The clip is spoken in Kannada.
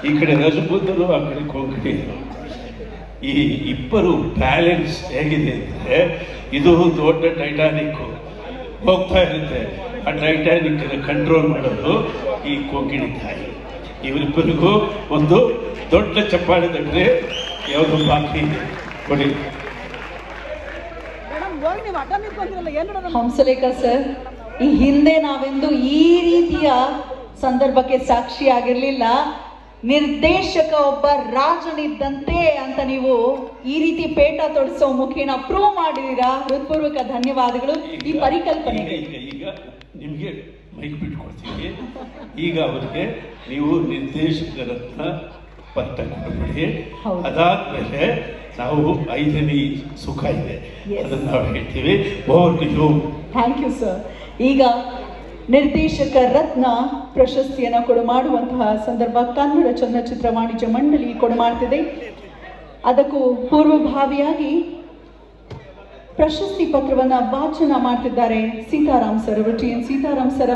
ಈ ಕಡೆ ರಜಪೂತರು, ಆ ಕಡೆ ಕೊಂಕಣಿಯರು. ಈ ಇಬ್ಬರು ಬ್ಯಾಲೆನ್ಸ್ ಹೇಗಿದೆ ಅಂದರೆ, ಇದು ದೊಡ್ಡ ಟೈಟಾನಿಕ್ ಹೋಗ್ತಾ ಇರುತ್ತೆ, ಆ ಟೈಟಾನಿಕ್ ಕಂಟ್ರೋಲ್ ಮಾಡೋದು ಈ ಕೊಂಕಣಿ ತಾಯಿ. ಇವರಿಬ್ಬರಿಗೂ ಒಂದು ದೊಡ್ಡ ಚಪ್ಪಾಳೆ ತಟ್ಟರೆ ಯಾವುದು ಬಾಕಿ ಕೊಡಿ. ಹಂಸಲೇಖ ಸರ್, ಈ ಹಿಂದೆ ನಾವೆಂದು ಈ ರೀತಿಯ ಸಂದರ್ಭಕ್ಕೆ ಸಾಕ್ಷಿಯಾಗಿರ್ಲಿಲ್ಲ. ನಿರ್ದೇಶಕ ಒಬ್ಬ ರಾಜನಿದ್ದಂತೆ ಅಂತ ನೀವು ಈ ರೀತಿ ಪೇಟ ತೊಡಿಸೋ ಮುಖೇನ ಪ್ರೂವ್ ಮಾಡಿದೀರಾ. ಹೃತ್ಪೂರ್ವಕ ಧನ್ಯವಾದಗಳು ಈ ಪರಿಕಲ್ಪನೆಗೆ. ಈಗ ನಿಮಗೆ ಮೈಕ್ ಬಿಟ್ಕೊಡ್ತೀವಿ. ಈಗ ಅವರಿಗೆ ನೀವು ನಿರ್ದೇಶಕರನ್ನ ಪಟ್ಟ ಕೊಡ್ಬಿಡಿ. ಅದಾದ್ಮೇಲೆ ನಾವು 5ನೇ ಸುಖ ಇದೆ, ಅದನ್ನು ನಾವು ಹೇಳ್ತೀವಿ. Over to you. Thank you sir. ಈಗ ನಿರ್ದೇಶಕ ರತ್ನ ಪ್ರಶಸ್ತಿಯನ್ನು ಕೊಡಮಾಡುವಂತಹ ಸಂದರ್ಭ ಕನ್ನಡ ಚಲನಚಿತ್ರ ವಾಣಿಜ್ಯ ಮಂಡಳಿ ಕೊಡಮಾಡ್ತಿದೆ. ಅದಕ್ಕೂ ಪೂರ್ವಭಾವಿಯಾಗಿ ಪ್ರಶಸ್ತಿ ಪತ್ರವನ್ನು ವಾಚನ ಮಾಡ್ತಿದ್ದಾರೆ ಸೀತಾರಾಮ್ ಸರ್ ಅವರು. T N Sitaram sir